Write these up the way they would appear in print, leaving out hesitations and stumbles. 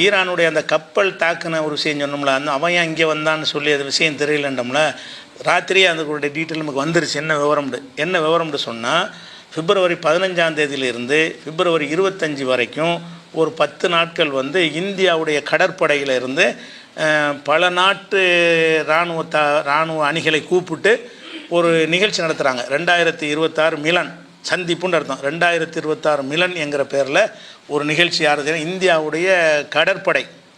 ஈரானுடைய அந்த கப்பல் தாக்குன ஒரு விஷயம் சொன்னோம்ல, அந்த அவன் ஏன் இங்கே வந்தான்னு சொல்லி அது விஷயம் தெரியலன்றோம்ல. ராத்திரியே அந்த டீட்டெயில் நமக்கு வந்துருச்சு. என்ன விவரம்னு சொன்னால், பிப்ரவரி 15ஆம் தேதியிலிருந்து பிப்ரவரி 25 வரைக்கும் ஒரு 10 நாட்கள் வந்து இந்தியாவுடைய கடற்படையில் இருந்து பல நாட்டு இராணுவ அணிகளை கூப்பிட்டு ஒரு நிகழ்ச்சி நடத்துகிறாங்க. 2026 மிலன் சந்திப்புன்னு அர்த்தம். 2026 மிலன் என்கிற பேரில் ஒரு நிகழ்ச்சி யாருதுன்னா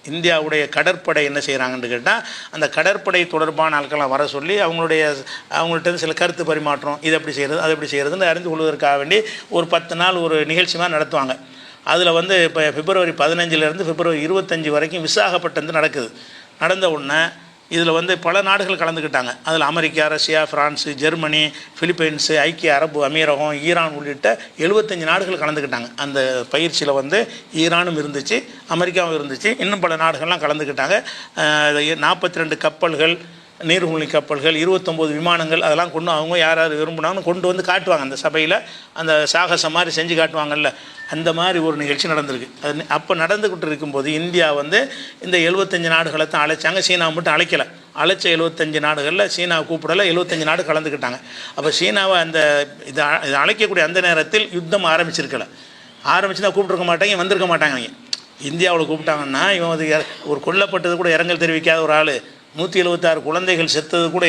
இந்தியாவுடைய கடற்படை என்ன செய்கிறாங்கன்னு கேட்டால், அந்த கடற்படை தொடர்பான ஆட்கள்லாம் வர சொல்லி அவங்கள்ட்ட சில கருத்து பரிமாற்றம், இது எப்படி செய்கிறது அது எப்படி செய்கிறதுன்னு அறிந்து கொள்வதற்காக வேண்டி ஒரு 10 நாள் ஒரு நிகழ்ச்சி மாதிரி நடத்துவாங்க. அதில் வந்து இப்போ பிப்ரவரி 15லேருந்து பிப்ரவரி 25 வரைக்கும் விசாகப்பட்டினம் நடக்குது. நடந்த உடனே இதில் வந்து பல நாடுகள் கலந்துக்கிட்டாங்க. அதில் America, Russia, France, Germany, Philippines, ஐக்கிய அரபு அமீரகம், ஈரான் உள்ளிட்ட 75 நாடுகள் கலந்துக்கிட்டாங்க. அந்த பயிற்சியில் வந்து ஈரானும் இருந்துச்சு, அமெரிக்காவும் இருந்துச்சு, இன்னும் பல நாடுகள்லாம் கலந்துக்கிட்டாங்க. 42 கப்பல்கள், நீர்மூழ்கி கப்பல்கள், 29 விமானங்கள், அதெல்லாம் கொண்டு அவங்க யார் விரும்பினாலும் கொண்டு வந்து காட்டுவாங்க. அந்த சபையில் அந்த சாகசம் மாதிரி செஞ்சு காட்டுவாங்கல்ல, அந்த மாதிரி ஒரு நிகழ்ச்சி நடந்திருக்கு. அது அப்போ நடந்துக்கிட்டு இருக்கும்போது இந்தியா வந்து இந்த 75 நாடுகளை தான் அழைச்சாங்க. சீனாவை மட்டும் அழைச்ச 75 நாடுகளில் சீனாவை கூப்பிடலை, 75 நாடு கலந்துக்கிட்டாங்க. அப்போ சீனாவை இதை அழைக்கக்கூடிய அந்த நேரத்தில் யுத்தம் ஆரம்பிச்சிருக்கல. ஆரம்பிச்சுதான் கூப்பிட்டுருக்க மாட்டாங்க, வந்திருக்க மாட்டாங்க. அவங்க இந்தியாவில் கூப்பிட்டாங்கன்னா இவன் ஒரு கொல்லப்பட்டது கூட இரங்கல் தெரிவிக்காத ஒரு ஆள், 176 குழந்தைகள் செத்தது கூட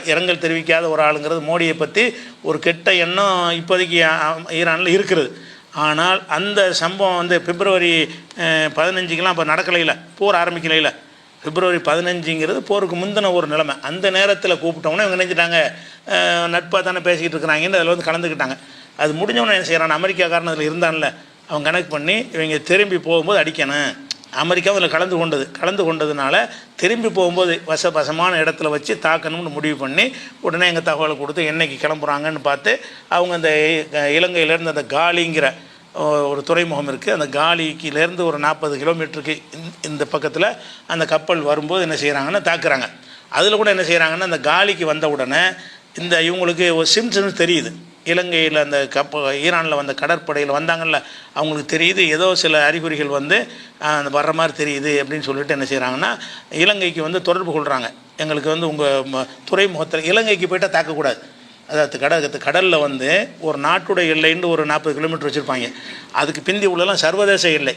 இரங்கல் தெரிவிக்காத ஒரு ஆளுங்கிறது மோடியை பற்றி ஒரு கெட்ட எண்ணம் இப்போதைக்கு ஈரானில் இருக்கிறது. ஆனால் அந்த சம்பவம் வந்து பிப்ரவரி 15க்கெலாம் இப்போ நடக்கலையில், போர் ஆரம்பிக்கலையில். பிப்ரவரி 15ங்கிறது போருக்கு முந்தின ஒரு நிலைமை. அந்த நேரத்தில் கூப்பிட்டோம்னா இவங்க நினைச்சிட்டாங்க நட்பாக தானே பேசிக்கிட்டு இருக்கிறாங்கன்னு அதில் வந்து கலந்துக்கிட்டாங்க. அது முடிஞ்சவொன்னே என்ன செய்கிறான், அமெரிக்காக்காரன் அதில் இருந்தான்ல, அவன் கணக்கு பண்ணி இவங்க திரும்பி போகும்போது அடிக்கணும். அமெரிக்காவும் அதில் கலந்து கொண்டதுனால திரும்பி போகும்போது வசமான இடத்துல வச்சு தாக்கணும்னு முடிவு பண்ணி உடனே எங்கள் தகவலை கொடுத்து என்றைக்கு கிளம்புறாங்கன்னு பார்த்து அவங்க அந்த இலங்கையிலேருந்து அந்த காலிங்கிற ஒரு துறைமுகம் இருக்குது, அந்த காலிக்கிலேருந்து ஒரு 40 கிலோமீட்டருக்கு இந்த பக்கத்தில் அந்த கப்பல் வரும்போது என்ன செய்கிறாங்கன்னா தாக்குறாங்க. அதில் கூட என்ன செய்கிறாங்கன்னா, அந்த காலிக்கு வந்த உடனே இவங்களுக்கு ஒரு சிம்ஸ் தெரியுது. இலங்கையில் அந்த ஈரானில் வந்த கடற்படையில் வந்தாங்கல்ல, அவங்களுக்கு தெரியுது ஏதோ சில அறிகுறிகள் வந்து அந்த வர்ற மாதிரி தெரியுது அப்படின்னு சொல்லிட்டு என்ன செய்கிறாங்கன்னா, இலங்கைக்கு வந்து தொடர்பு கொள்கிறாங்க. எங்களுக்கு வந்து உங்கள் துறைமுகத்தில் இலங்கைக்கு போய்ட்டால் தாக்கக்கூடாது. அதாவது கடலில் வந்து ஒரு நாட்டுடைய எல்லைன்னு ஒரு 40 கிலோமீட்டர் வச்சுருப்பாங்க. அதுக்கு பிந்தி உள்ளலாம் சர்வதேச எல்லை,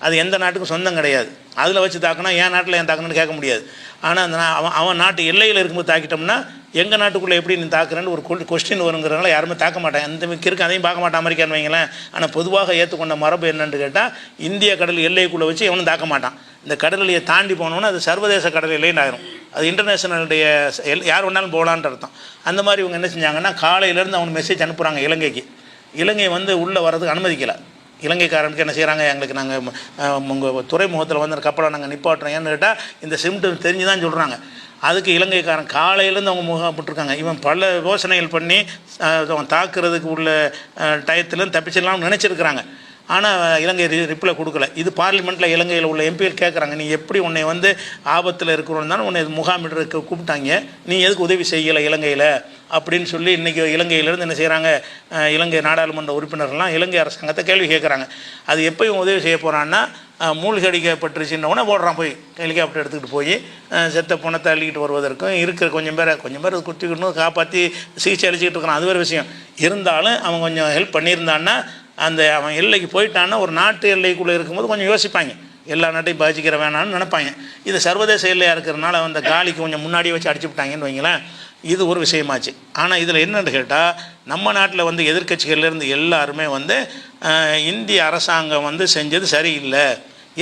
அது எந்த நாட்டுக்கும் சொந்தம் கிடையாது. அதில் வச்சு தாக்கினா என் நாட்டில் ஏன் தாக்கணும்னு கேட்க முடியாது. ஆனால் அந்த அவன் நாட்டு எல்லையில் இருக்கும்போது தாக்கிட்டோம்னா எங்கள் நாட்டுக்குள்ளே எப்படி நீ தாக்குறேன்னு ஒரு கொஸ்டின் வருங்கிறதுனால யாருமே தாக்க மாட்டாங்க. அந்த இருக்கு அதையும் பார்க்க மாட்டான் அமெரிக்கான்னு வைங்களேன். ஆனால் பொதுவாக ஏற்றுக்கொண்ட மரபு என்னென்னு கேட்டால், இந்திய கடல் எல்லைக்குள்ளே வச்சு எவனும் தாக்க மாட்டான். இந்த கடல் எல்லையை தாண்டி போனோன்னா அது சர்வதேச கடல் எல்லைன்னு ஆயிரும். அது இன்டர்நேஷனலுடைய யார் வேணாலும் போகலான்ற அர்த்தம். அந்த மாதிரி இவங்க என்ன செஞ்சாங்கன்னா, காலையிலேருந்து அவனுக்கு மெசேஜ் அனுப்புகிறாங்க இலங்கைக்கு. இலங்கை வந்து உள்ளே வர்றதுக்கு அனுமதிக்கலை. இலங்கைக்காரனுக்கு என்ன செய்கிறாங்க, எங்களுக்கு நாங்கள் உங்கள் துறைமுகத்தில் வந்து அந்த கப்பலை நாங்கள் நிப்பாட்டுறோம் ஏன்னு கேட்டால் இந்த சிம்டம் தெரிஞ்சு தான் சொல்கிறாங்க. அதுக்கு இலங்கைக்காரன் காலையிலேருந்து அவங்க முகப்பட்டிருக்காங்க. இவன் பல யோசனைகள் பண்ணி அவன் தாக்குறதுக்கு உள்ள டயத்துலேருந்து தப்பிச்சிடலாம்னு நினச்சிருக்கிறாங்க. ஆனால் இலங்கை ரிப்ளை கொடுக்கல. இது பார்லிமெண்ட்டில் இலங்கையில் உள்ள எம்பிகள் கேட்குறாங்க, நீ எப்படி உன்னை வந்து ஆபத்தில் இருக்கிறோன்னு உன்னை முகாமிடுறதுக்கு கூப்பிட்டாங்க, நீ எதுக்கு உதவி செய்யலை இலங்கையில் அப்படின்னு சொல்லி இன்றைக்கி இலங்கையிலேருந்து என்ன செய்கிறாங்க, இலங்கை நாடாளுமன்ற உறுப்பினர்கள்லாம் இலங்கை அரசாங்கத்தை கேள்வி கேட்குறாங்க. அது எப்போ இவன் உதவி செய்ய போகிறான்னா, மூழ்கடிக்கப்பட்டுருச்சுன்னொன்னே போடுறான், போய் ஹெலிகாப்டர் எடுத்துக்கிட்டு போய் செத்த பணத்தை அள்ளிக்கிட்டு வருவதற்கும் இருக்கிற கொஞ்சம் பேரை குத்திக்கிட்டு காப்பாற்றி சிகிச்சை அளிச்சிக்கிட்டு இருக்கிறான். அது வேறு விஷயம். இருந்தாலும் அவன் கொஞ்சம் ஹெல்ப் பண்ணியிருந்தான்னா, அவன் எல்லைக்கு போயிட்டான்னா ஒரு நாட்டு எல்லைக்குள்ளே இருக்கும்போது கொஞ்சம் யோசிப்பாங்க, எல்லா நாட்டையும் பாதிக்கிற வேணான்னு நினைப்பாங்க. இது சர்வதேச எல்லையாக இருக்கிறனால அந்த காலிக்கு கொஞ்சம் முன்னாடியே வச்சு அடிச்சு விட்டாங்கன்னு வைங்களேன். இது ஒரு விஷயமாச்சு. ஆனால் இதில் என்னென்னு கேட்டால், நம்ம நாட்டில் வந்து எதிர்க்கட்சிகள்லேருந்து எல்லாருமே வந்து இந்திய அரசாங்கம் வந்து செஞ்சது சரியில்லை.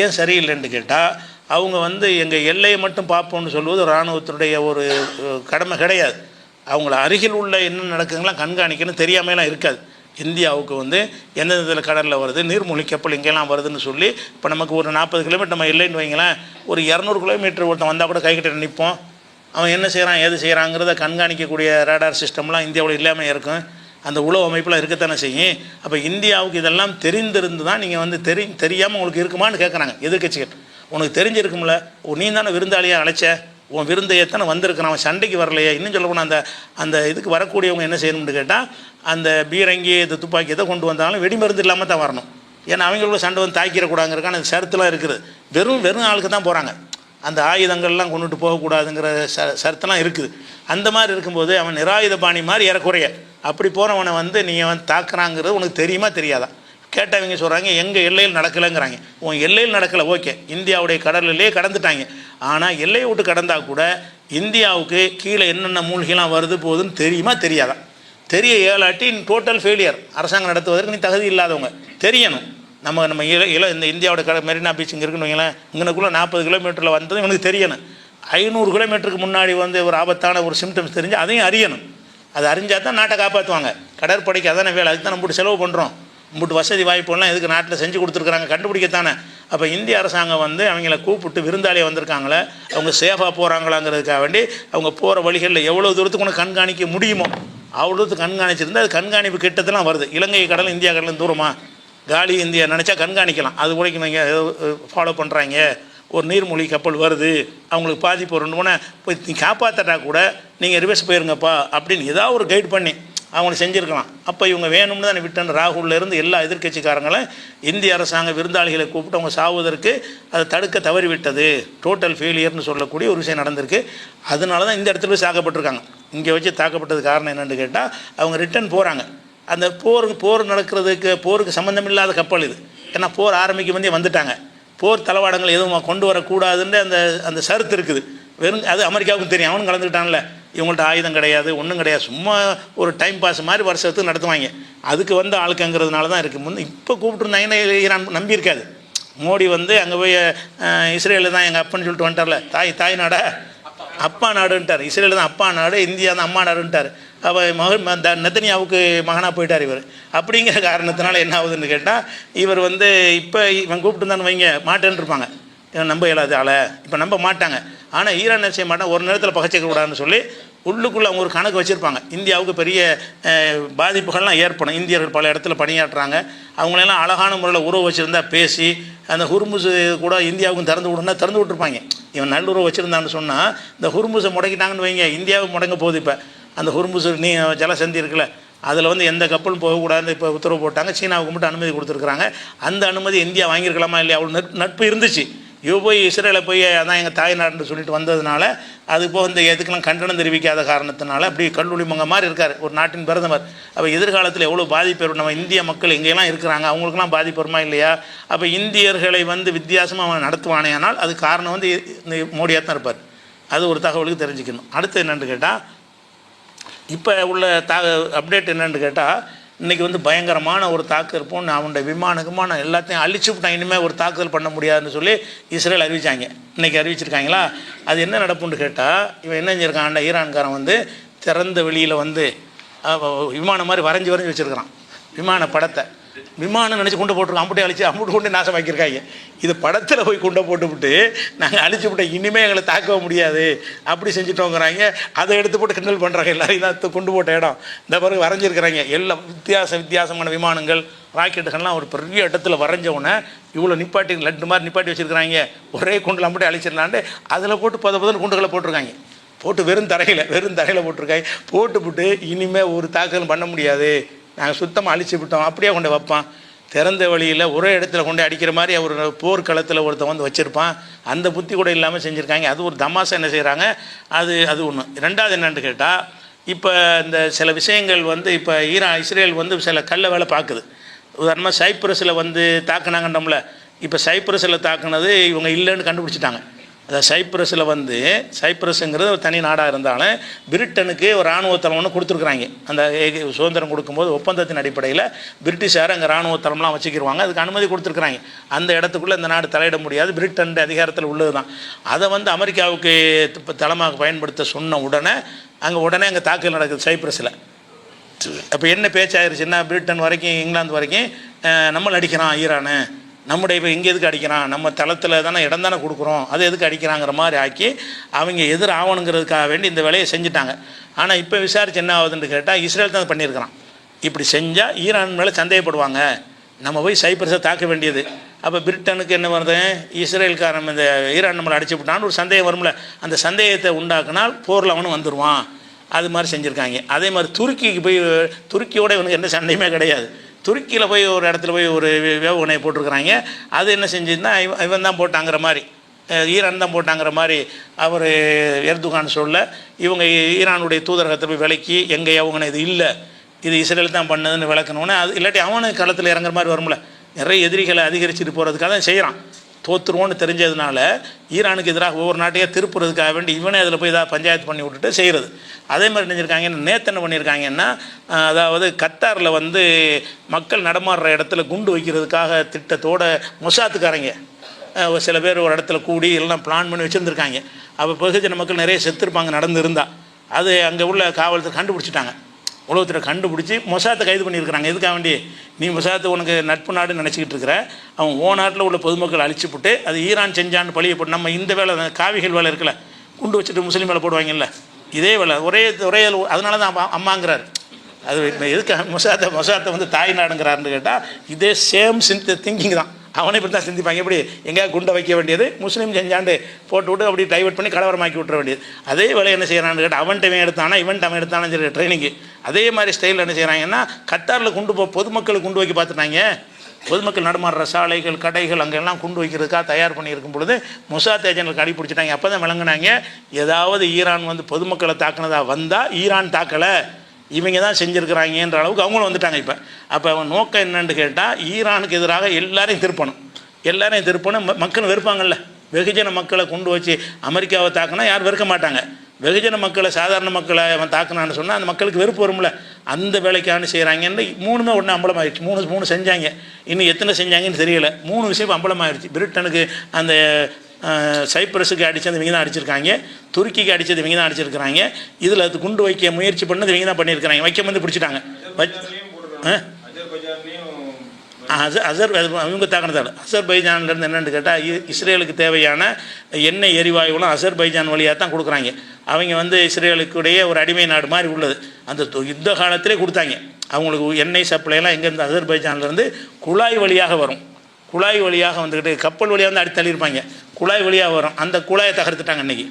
ஏன் சரியில்லைன்னு கேட்டால், அவங்க வந்து எங்கள் எல்லையை மட்டும் பார்ப்போம்னு சொல்லுவது இராணுவத்தினுடைய ஒரு கடமை கிடையாது. அவங்கள அருகில் உள்ள என்ன நடக்குதுங்களாம் கண்காணிக்கணும் தெரியாமலாம் இருக்காது. இந்தியாவுக்கு வந்து எந்தெந்த இதில் கடலில் வருது, நீர்மூழ்கி கப்பல் இங்கெல்லாம் வருதுன்னு சொல்லி, இப்போ நமக்கு ஒரு 40 கிலோமீட்டர் நம்ம இல்லைன்னு வைங்களேன், ஒரு 200 கிலோமீட்டர் ஒருத்தன் வந்தால் கூட கைக்கிட்ட நிற்போம். அவன் என்ன செய்கிறான் ஏது செய்கிறாங்கிறத கண்காணிக்கக்கூடிய ரேடார் சிஸ்டம்லாம் இந்தியாவில் இல்லாமல் இருக்கும். அந்த உளவு அமைப்பெலாம் இருக்கத்தானே செய்யும். அப்போ இந்தியாவுக்கு இதெல்லாம் தெரிந்திருந்து தான் நீங்கள் வந்து தெரியாமல் உங்களுக்கு இருக்குமான்னு கேட்குறாங்க எதிர்க்கட்சிகள். உனக்கு தெரிஞ்சிருக்கும்ல, நீ தானே விருந்தாளியாக அழைச்ச, உன் விருந்தை எத்தனை வந்திருக்கிறான், அவன் சண்டைக்கு வரலையே. இன்னும் சொல்ல போனால் அந்த இதுக்கு வரக்கூடியவங்க என்ன செய்யணும்னு கேட்டால், அந்த பீரங்கி இந்த துப்பாக்கி எதை கொண்டு வந்தாலும் வெடிமருந்து இல்லாமல் தான் வரணும். ஏன்னா அவங்களோட சண்டை வந்து தாக்கிடக்கூடாங்கிறக்கான சருத்துலாம் இருக்குது. வெறும் வெறும் ஆளுக்கு தான் போகிறாங்க. அந்த ஆயுதங்கள்லாம் கொண்டுட்டு போகக்கூடாதுங்கிற சர்த்தெல்லாம் இருக்குது. அந்த மாதிரி இருக்கும்போது அவன் நிராயுத பாணி மாதிரி ஏறக்குறைய அப்படி போகிறவனை வந்து நீங்கள் வந்து தாக்குறாங்கிறது உனக்கு தெரியுமா தெரியாதா? கேட்டவங்க சொல்கிறாங்க எங்கள் எல்லையில் நடக்கலைங்கிறாங்க. உன் எல்லையில் நடக்கலை, ஓகே, இந்தியாவுடைய கடலிலே கடந்துட்டாங்க. ஆனால் எல்லையை விட்டு கடந்தால் கூட இந்தியாவுக்கு கீழே என்னென்ன மூழ்கிலாம் வருது போகுதுன்னு தெரியுமா தெரியாதா? தெரிய ஏழாட்டி டோட்டல் ஃபெயிலியர். அரசாங்கம் நடத்துவதற்கு நீ தகுதி இல்லாதவங்க தெரியணும். நம்ம இந்த இந்தியாவோட மெரினா பீச் இங்கே இருக்குன்னு வைங்களேன், இங்கனக்குள்ளே 40 கிலோமீட்டரில் வந்தது இவனுக்கு தெரியணும். 500 கிலோமீட்டருக்கு முன்னாடி வந்து ஒரு ஆபத்தான ஒரு சிம்டம்ஸ் தெரிஞ்சு அதையும் அறியணும். அது அறிஞ்சால் தான் நாட்டை காப்பாற்றுவாங்க. கடற்படைக்கு அதான வேலை, அதுக்கு தான் நம்ம செலவு பண்ணுறோம். நம்மட்டு வசதி வாய்ப்புலாம் எதுக்கு நாட்டில் செஞ்சு கொடுத்துருக்குறாங்க, கண்டுபிடிக்கத்தானே. அப்போ இந்திய அரசாங்கம் வந்து அவங்கள கூப்பிட்டு விருந்தாளியை வந்திருக்காங்களே, அவங்க சேஃபாக போகிறாங்களாங்கிறதுக்காக வேண்டி அவங்க போகிற வழிகளில் எவ்வளோ தூரத்துக்கு ஒன்று கண்காணிக்க முடியுமோ அவ்வளோ தூரத்துக்கு கண்காணிச்சிருந்தால் அது கண்காணிப்பு கிட்டத்தெல்லாம் வருது. இலங்கை கடல் இந்தியா கடலும் தூரமாக காலி இந்தியா நினச்சா கண்காணிக்கலாம். அது கூட நீங்கள் ஏதோ ஃபாலோ பண்ணுறாங்க, ஒரு நீர்மூழ்கி கப்பல் வருது, அவங்களுக்கு பாதிப்பு ஒரு 2 மூணு போய் நீ காப்பாற்றட்டா கூட நீங்கள் ரிவர்ஸ் போயிருங்கப்பா அப்படின்னு ஏதாவது ஒரு கைட் பண்ணி அவங்கள செஞ்சுருக்கலாம். அப்போ இவங்க வேணும்னு தான் விட்டேன். ராகுல்லேருந்து எல்லா எதிர்க்கட்சிக்காரங்களும் இந்திய அரசாங்க விருந்தாளிகளை கூப்பிட்டு அவங்க சாவுவதற்கு அதை தடுக்க தவறிவிட்டது, டோட்டல் ஃபெயிலியர்னு சொல்லக்கூடிய ஒரு விஷயம் நடந்திருக்கு. அதனால தான் இந்த இடத்துல போய் தாக்கப்பட்டிருக்காங்க. இங்கே வச்சு தாக்கப்பட்டது காரணம் என்னென்னு கேட்டால் அவங்க ரிட்டர்ன் போகிறாங்க. அந்த போர் நடக்கிறதுக்கு போருக்கு சம்மந்தமில்லாத கப்பல் இது. ஏன்னா போர் ஆரம்பிக்க முன்னே வந்துட்டாங்க. போர் தளவாடங்கள் எதுவும் கொண்டு வரக்கூடாதுன்னு அந்த சருத்து இருக்குது. வெறும் அது அமெரிக்காவுக்கும் தெரியும், அவனும் கலந்துக்கிட்டான்ல. இவங்கள்ட்ட ஆயுதம் கிடையாது, ஒன்றும் கிடையாது, சும்மா ஒரு டைம் பாஸ் மாதிரி வருஷத்துக்கு நடத்துவாங்க. அதுக்கு வந்து ஆளுக்குங்கிறதுனால தான் இருக்குது. இப்போ கூப்பிட்டுருந்தாங்கன்னா ஈரான் நம்பியிருக்காது. மோடி வந்து அங்கே போய் இஸ்ரேலில் தான் எங்கள் அப்பன்னு சொல்லிட்டு வந்துட்டார்ல, தாய் நாடா அப்பா நாடுன்ட்டார். இஸ்ரேல் தான் அப்பா நாடு, இந்தியா தான் அம்மா நாடுன்ட்டார். அப்போ நெத்தனியாவுக்கு மகனாக போயிட்டார் இவர். அப்படிங்கிற காரணத்தினால என்ன ஆகுதுன்னு கேட்டால் இவர் வந்து இப்போ இவன் கூப்பிட்டு வைங்க மாட்டேன்னு இருப்பாங்க, நம்ப இயலாது ஆளை. இப்போ நம்ப மாட்டாங்க. ஆனால் ஈரான் செய்ய மாட்டாங்க, ஒரு நேரத்தில் பகச்சிக்கக்கூடாதுன்னு சொல்லி உள்ளுக்குள்ளே அவங்க ஒரு கணக்கு வச்சுருப்பாங்க. இந்தியாவுக்கு பெரிய பாதிப்புகள்லாம் ஏற்படும். இந்தியர்கள் பல இடத்துல பணியாற்றுறாங்க. அவங்களெல்லாம் அழகான முறையில் உறவு வச்சுருந்தா பேசி அந்த ஹுர்முஸு கூட இந்தியாவுக்கும் திறந்து விடணுன்னா திறந்து விட்டுருப்பாங்க. இவன் நல்லுறவு வச்சுருந்தான்னு சொன்னால் இந்த ஹுர்முஸை முடக்கிட்டாங்கன்னு வைங்க, இந்தியாவுக்கு முடங்க போகுது. இப்போ அந்த ஹுர்முஸ் ஜலசந்தி இருக்குல்ல, அதில் வந்து எந்த கப்பலும் போகக்கூடாதுன்னு இப்போ உத்தரவு போட்டாங்க. சீனாவுக்கு மட்டும் அனுமதி கொடுத்துருக்குறாங்க. அந்த அனுமதி இந்தியா வாங்கியிருக்கலாமா இல்லையா? அவ்வளோ நட்பு இருந்துச்சு. போய் இஸ்ரேலை போய் அதான் எங்கள் தாய் நாடுன்னு சொல்லிட்டு வந்ததுனால அது இப்போ இந்த எதுக்கெல்லாம் கண்டனம் தெரிவிக்காத காரணத்தினால அப்படி கல்லூரி மங்க மாதிரி இருக்கார் ஒரு நாட்டின் பிரதமர். அப்போ எதிர்காலத்தில் எவ்வளோ பாதிப்பு வரும், நம்ம இந்திய மக்கள் எங்கெல்லாம் இருக்கிறாங்க அவங்களுக்குலாம் பாதிப்பு வருமா இல்லையா? அப்போ இந்தியர்களை வந்து வித்தியாசமாக அவன் நடத்துவானே, ஆனால் அது காரணம் வந்து மோடியாக தான் இருப்பார். அது ஒரு தகவலுக்கு தெரிஞ்சுக்கணும். அடுத்து என்னென்னு கேட்டால் இப்போ உள்ள அப்டேட் என்னென்னு கேட்டால் இன்றைக்கி வந்து பயங்கரமான ஒரு தாக்கு இருப்போம், அவனுடைய விமான எல்லாத்தையும் அழிச்சு விட்டான், இனிமேல் ஒரு தாக்குதல் பண்ண முடியாதுன்னு சொல்லி இஸ்ரேல் அறிவித்தாங்க. இன்றைக்கி அறிவிச்சிருக்காங்களா? அது என்ன நடப்புன்னு கேட்டால் இவன் என்ன செஞ்சுருக்கான், ஈரான்காரன் வந்து திறந்த வெளியில் வந்து விமானம் மாதிரி வரைஞ்சி வச்சுருக்கிறான். விமான படத்தை விமானம் நினச்சி கொண்டு போட்டிருக்கோம், அம்புட்டே அழிச்சு அம்புட்டு கொண்டு நாசமாக்கியிருக்காங்க. இது படத்தில் போய் கொண்டு போட்டுவிட்டு நாங்கள் அழிச்சு விட்டோம், இனிமேல் எங்களை தாக்க முடியாது அப்படி செஞ்சுட்டோங்கிறாங்க. அதை எடுத்து போட்டு கிண்டல் பண்ணுறாங்க. எல்லாரையும் தான் கொண்டு போட்ட இடம் இந்த பிறகு வரைஞ்சிருக்கிறாங்க. எல்லாம் வித்தியாசமான விமானங்கள் ராக்கெட்டுகள்லாம் ஒரு பெரிய இடத்துல வரைஞ்சவுடனே இவ்வளோ நிப்பாட்டி லட்டு மாதிரி நிப்பாட்டி வச்சுருக்கிறாங்க. ஒரே குண்டில் அம்புட்டே அழிச்சிடலான்ட்டு அதில் போட்டு 10 குண்டுகளை போட்டிருக்காங்க. போட்டு வெறும் தரையில் போட்டிருக்காங்க. போட்டுவிட்டு இனிமேல் ஒரு தாக்குதல் பண்ண முடியாது, நாங்கள் சுத்தமாக அழிச்சு விட்டோம் அப்படியே கொண்டு வைப்பான். திறந்த வழியில் ஒரே இடத்துல கொண்டு அடிக்கிற மாதிரி ஒரு போர்க்களத்தில் ஒருத்தன் வந்து வச்சுருப்பான். அந்த புத்தி கூட இல்லாமல் செஞ்சுருக்காங்க. அது ஒரு தமாசா என்ன செய்கிறாங்க, அது ஒன்று. ரெண்டாவது என்னென்னு கேட்டால் இப்போ இந்த சில விஷயங்கள் வந்து இப்போ இஸ்ரேல் வந்து சில கள்ள வேலை பார்க்குது. உதாரணமாக சைப்ரஸில் வந்து தாக்குனாங்கன்றோம்ல, இப்போ சைப்ரஸில் தாக்குனது இவங்க இல்லைன்னு கண்டுபிடிச்சிட்டாங்க. அதாவது சைப்ரஸுங்கிறது ஒரு தனி நாடாக இருந்தாலும் பிரிட்டனுக்கு ஒரு இராணுவ தளம் ஒன்று கொடுத்துருக்குறாங்க. அந்த சுதந்திரம் கொடுக்கும்போது ஒப்பந்தத்தின் அடிப்படையில் பிரிட்டிஷார் அங்கே இராணுவ தளம்லாம் வச்சுக்கிடுவாங்க. அதுக்கு அனுமதி கொடுத்துருக்குறாங்க. அந்த இடத்துக்குள்ளே இந்த நாடு தலையிட முடியாது, பிரிட்டன் அதிகாரத்தில் உள்ளது தான். அதை வந்து அமெரிக்காவுக்கு தளமாக பயன்படுத்த சொன்ன உடனே அங்கே தாக்குதல் நடக்குது சைப்ரஸில். அப்போ என்ன பேச்சாயிருச்சுன்னா, பிரிட்டன் வரைக்கும் இங்கிலாந்து வரைக்கும் நம்மளை அடிக்கிறான் ஈரானு, நம்முடைய இப்போ இங்கே எதுக்கு அடிக்கிறான், நம்ம தளத்தில் தானே இடம் தானே கொடுக்குறோம், அது எதுக்கு அடிக்கிறாங்கிற மாதிரி ஆக்கி அவங்க எதிர் ஆகணுங்கிறதுக்காக வேண்டி இந்த வேலையை செஞ்சுட்டாங்க. ஆனால் இப்போ விசாரிச்சு என்ன ஆகுதுன்னு கேட்டால் இஸ்ரேல் தான் பண்ணியிருக்கிறான். இப்படி செஞ்சால் ஈரான் மேலே சந்தேகப்படுவாங்க, நம்ம போய் சைப்ரஸை தாக்க வேண்டியது. அப்போ பிரிட்டனுக்கு என்ன வருது, இஸ்ரேல்காரன் இந்த ஈரான் நம்மளை அடிச்சு விட்டான்னு ஒரு சந்தேகம் வரும்ல, அந்த சந்தேகத்தை உண்டாக்குனால் போரில் அவனும் வந்துடுவான். அது மாதிரி செஞ்சுருக்காங்க. அதே மாதிரி துருக்கிக்கு போய் துருக்கியோட இவனுக்கு எந்த சண்டையுமே கிடையாது. துருக்கியில் போய் ஒரு இடத்துல போய் ஒரு வேவுகணையை போட்டிருக்கிறாங்க. அது என்ன செஞ்சதுன்னா இவன் தான் போட்டாங்கிற மாதிரி, ஈரான் தான் போட்டாங்கிற மாதிரி அவர் எர்துகான் சொல்ல, இவங்க ஈரானுடைய தூதரகத்தை போய் விலக்கி எங்கே ஏவுகணை இது இல்லை, இது இஸ்ரேல் தான் பண்ணதுன்னு விளக்கணுன்னு, அது இல்லாட்டி அவனுக்கு களத்தில் இறங்குற மாதிரி வரும்ல. நிறைய எதிரிகளை அதிகரிச்சுட்டு போகிறதுக்காக தான் செய்கிறான். தோற்றுருவோன்னு தெரிஞ்சதுனால ஈரானுக்கு எதிராக ஒவ்வொரு நாட்டையாக திருப்புறதுக்காக வேண்டி இவனே அதில் போய் ஏதாவது பஞ்சாயத்து பண்ணி விட்டுட்டு செய்கிறது. அதே மாதிரி நினைஞ்சிருக்காங்க. நேற்று என்ன பண்ணியிருக்காங்கன்னா, அதாவது கத்தாரில் வந்து மக்கள் நடமாடுற இடத்துல குண்டு வைக்கிறதுக்காக திட்டத்தோட மொசாத்துக்காரங்க சில பேர் ஒரு இடத்துல கூடி எல்லாம் பிளான் பண்ணி வச்சுருந்துருக்காங்க. அப்போ பகுஜன மக்கள் நிறைய செத்துருப்பாங்க நடந்துருந்தா. அது அங்கே உள்ள காவல்துறை கண்டுபிடிச்சிட்டாங்க. உலகத்தில் கண்டுபிடிச்சி மொசாத்தை கைது பண்ணியிருக்கிறாங்க. எதுக்காக வேண்டி, நீ மொசாத்தை உனக்கு நட்பு நாடுன்னு நினச்சிக்கிட்டு இருக்கிற, அவன் நாட்டில் உள்ள பொதுமக்கள் அழிச்சுப்புட்டு அது ஈரான் செஞ்சான்னு பழிய போட்டு, நம்ம இந்த வேலை காவிகள் வேலை இருக்குல்ல, குண்டு வச்சுட்டு முஸ்லீம் வேலை போடுவாங்கல்ல, இதே வேலை ஒரே அதனால தான் அம்மாங்கிறார். அது எதுக்காக மொசாத்தை வந்து தாய் நாடுங்கிறாருன்னு கேட்டால் இதே சேம் திங்கிங் தான். அவனை இப்படி தான் சிந்திப்பாங்க. எப்படி எங்கேயா குண்டை வைக்க வேண்டியது முஸ்லீம் செஞ்சாண்டு போட்டு விட்டு அப்படி டைவர்ட் பண்ணி கலவரமாக்கி விட்டுற வேண்டியது. அதே வேலை என்ன செய்கிறான்னு கேட்டால் அவன்கிட்ட எடுத்தானா அவன் எடுத்தானு சரி ட்ரைனிங்கு. அதே மாதிரி ஸ்டைலில் என்ன செய்கிறாங்கன்னா, கத்தாரில் பொதுமக்களுக்கு குண்டு வைக்க பார்த்துட்டாங்க. பொதுமக்கள் நடுமாறுற சாலைகள் கடைகள் அங்கெல்லாம் குண்டு வைக்கிறதுக்காக தயார் பண்ணியிருக்கும் பொழுது மொசாத் ஏஜென்ட்களுக்கு அடிப்பிடிச்சிட்டாங்க. அப்போ தான் விளங்குனாங்க, ஏதாவது ஈரான் வந்து பொதுமக்களை தாக்குனதாக வந்தால் ஈரான் தாக்கலை, இவங்க தான் செஞ்சுருக்கிறாங்கன்ற அளவுக்கு அவங்களும் வந்துட்டாங்க. அப்போ அவன் நோக்கம் என்னன்னு கேட்டால், ஈரானுக்கு எதிராக எல்லாரையும் திருப்பணும். மக்கள் வெறுப்பாங்கள்ல, வெகுஜன மக்களை கொண்டு வச்சு அமெரிக்காவை தாக்குனா யாரும் வெறுக்க மாட்டாங்க. வெகுஜன மக்களை சாதாரண மக்களை அவன் தாக்குனான்னு சொன்னால் அந்த மக்களுக்கு வெறுப்பு வரும்ல. அந்த வேலைக்கான செய்கிறாங்கன்னு மூணுமே ஒன்று அம்பலமாகிடுச்சு. மூணு செஞ்சாங்க. இன்னும் எத்தனை செஞ்சாங்கன்னு தெரியல. 3 விஷயம் அம்பலமாகிடுச்சு. பிரிட்டனுக்கு அந்த சைப்ரஸுக்கு அடித்தது இவங்க தான் அடிச்சிருக்காங்க, துருக்கிக்கு அடித்தது இவங்க தான் அடிச்சிருக்கிறாங்க. இதில் அது குண்டு வைக்க முயற்சி பண்ணது இவங்க தான் பண்ணியிருக்கிறாங்க. வைக்க வந்து பிடிச்சிட்டாங்க. இவங்க தாக்கினதால் அசர்பைஜான்லேருந்து என்னென்னு கேட்டால், இஸ்ரேலுக்கு தேவையான எண்ணெய் எரிவாயுகளும் அசர்பைஜான் வழியாக தான் கொடுக்குறாங்க. அவங்க வந்து இஸ்ரேலுக்குடைய ஒரு அடிமை நாடு மாதிரி உள்ளது. அந்த யுத்த காலத்திலே கொடுத்தாங்க. அவங்களுக்கு எண்ணெய் சப்ளைலாம் எங்கேருந்து அசர்பைஜான்லேருந்து குழாய் வழியாக வரும். குழாய் வழியாக வந்துக்கிட்டு கப்பல் வழியாக வந்து தள்ளியிருப்பாங்க. குழாய் வழியாக வரும். அந்த குழாயை தகர்த்துட்டாங்க இன்றைக்கி.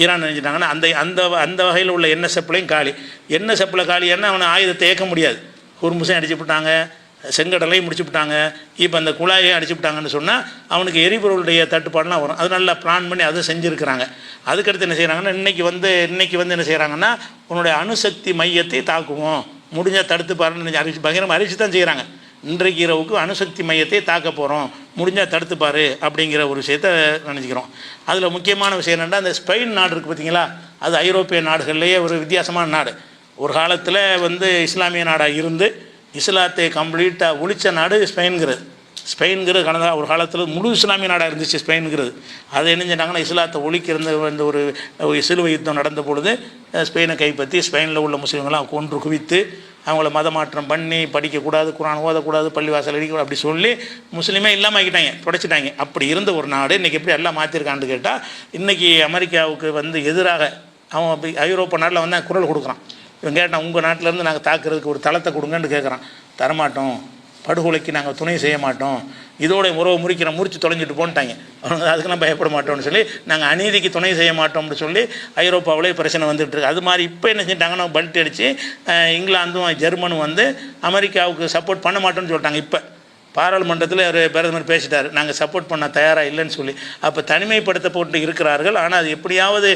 ஈரான் நினைச்சிட்டாங்கன்னா அந்த வகையில் உள்ள எண்ணெய் சப்ளையும் காலி. எண்ணெய் சப்ளை காலி என்ன, அவனை ஆயுதத்தை ஏற்க முடியாது. ஹோர்முஸையும் அடிச்சு விட்டாங்க, செங்கடலையும் முடிச்சு விட்டாங்க, இப்போ அந்த குழாயை அடிச்சு விட்டாங்கன்னு சொன்னால் அவனுக்கு எரிபொருளுடைய தட்டுப்பாடுலாம் வரும். அது நல்லா பிளான் பண்ணி அதை செஞ்சுருக்கிறாங்க. அதுக்கடுத்து என்ன செய்கிறாங்கன்னா, இன்றைக்கி வந்து என்ன செய்கிறாங்கன்னா, உன்னுடைய அணுசக்தி மையத்தை தாக்குவோம், முடிஞ்சால் தடுத்து பாருன்னு பகிரமாக அறிவிச்சு தான் செய்கிறாங்க. இன்றைக்கு இரவுக்கு அணுசக்தி மையத்தை தாக்க போகிறோம், முடிஞ்சால் தடுத்துப்பார் அப்படிங்கிற ஒரு விஷயத்தை நினச்சிக்கிறோம். அதில் முக்கியமான விஷயம் என்னென்னா, அந்த ஸ்பெயின் நாடு இருக்குது பார்த்தீங்களா, அது ஐரோப்பிய நாடுகள்லேயே ஒரு வித்தியாசமான நாடு. ஒரு காலத்தில் வந்து இஸ்லாமிய நாடாக இருந்து இஸ்லாத்தை கம்ப்ளீட்டாக ஒழித்த நாடு ஸ்பெயின்கிறது கடந்த ஒரு காலத்தில் முழு இஸ்லாமிய நாடாக இருந்துச்சு ஸ்பெயினுங்கிறது. அதை என்ன செஞ்சாங்கன்னா, இஸ்லாத்தை ஒழிக்கிறது வந்து ஒரு சிலுவை யுத்தம் நடந்த பொழுது ஸ்பெயினை கைப்பற்றி ஸ்பெயினில் உள்ள முஸ்லீம்களாம் கொன்று குவித்து அவங்கள மதமாற்றம் பண்ணி படிக்கக்கூடாது, குரான் ஓதக்கூடாது, பள்ளிவாசல் அடிக்கக்கூடாது அப்படி சொல்லி முஸ்லீமே இல்லாமல் ஆக்கிட்டாங்க, புடைச்சிட்டாங்க. அப்படி இருந்த ஒரு நாடு இன்றைக்கி எப்படி எல்லாம் மாற்றிருக்கான்னு கேட்டால், இன்றைக்கி அமெரிக்காவுக்கு வந்து எதிராக அவன் அப்படி ஐரோப்பா நாட்டில் வந்து குரல் கொடுக்குறான். இவன் கேட்டான், உங்கள் நாட்டிலேருந்து நாங்கள் தாக்குறதுக்கு ஒரு தளத்தை கொடுங்கன்னு கேட்குறான். தரமாட்டோம், படுகொலைக்கு நாங்கள் துணை செய்ய மாட்டோம், இதோட உறவை முறிச்சு தொலைஞ்சிட்டு போன்ட்டாங்க. அதுக்கெல்லாம் பயப்பட மாட்டோம்னு சொல்லி, நாங்கள் அநீதிக்கு துணை செய்ய மாட்டோம்னு சொல்லி ஐரோப்பாவிலே பிரச்சனை வந்துட்டுருக்கு. அது மாதிரி இப்போ என்ன செஞ்சிட்டாங்கன்னா, பல்ட் அடித்து இங்கிலாந்தும் ஜெர்மனும் வந்து அமெரிக்காவுக்கு சப்போர்ட் பண்ண மாட்டோம்னு சொல்லிட்டாங்க. இப்போ பாராளுமன்றத்தில் ஒரு பிரதமர் பேசிட்டார், நாங்கள் சப்போர்ட் பண்ண தயாராக இல்லைன்னு சொல்லி. அப்போ தனிமைப்படுத்தப்பட்டு இருக்கிறார்கள். ஆனால் அது எப்படியாவது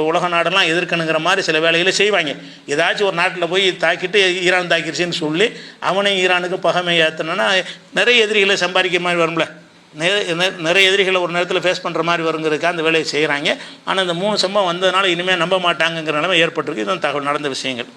உலக நாடெல்லாம் எதிர்க்கணுங்கிற மாதிரி சில வேலைகளை செய்வாங்க. ஏதாச்சும் ஒரு நாட்டில் போய் தாக்கிட்டு ஈரான் தாக்கிடுச்சின்னு சொல்லி அவனை ஈரானுக்கு பகமை ஏற்றணுன்னா நிறைய எதிரிகளை சம்பாதிக்கிற மாதிரி வரும்ல, நிறைய எதிரிகளை ஒரு நேரத்தில் ஃபேஸ் பண்ணுற மாதிரி வருங்கிறதுக்கு அந்த வேலையை செய்கிறாங்க. ஆனால் இந்த 3 சம்பவம் வந்ததுனால இனிமேல் நம்ப மாட்டாங்கங்கிற நிலைமை ஏற்பட்டிருக்கு. இதுதான் தகவல் நடந்த விஷயங்கள்.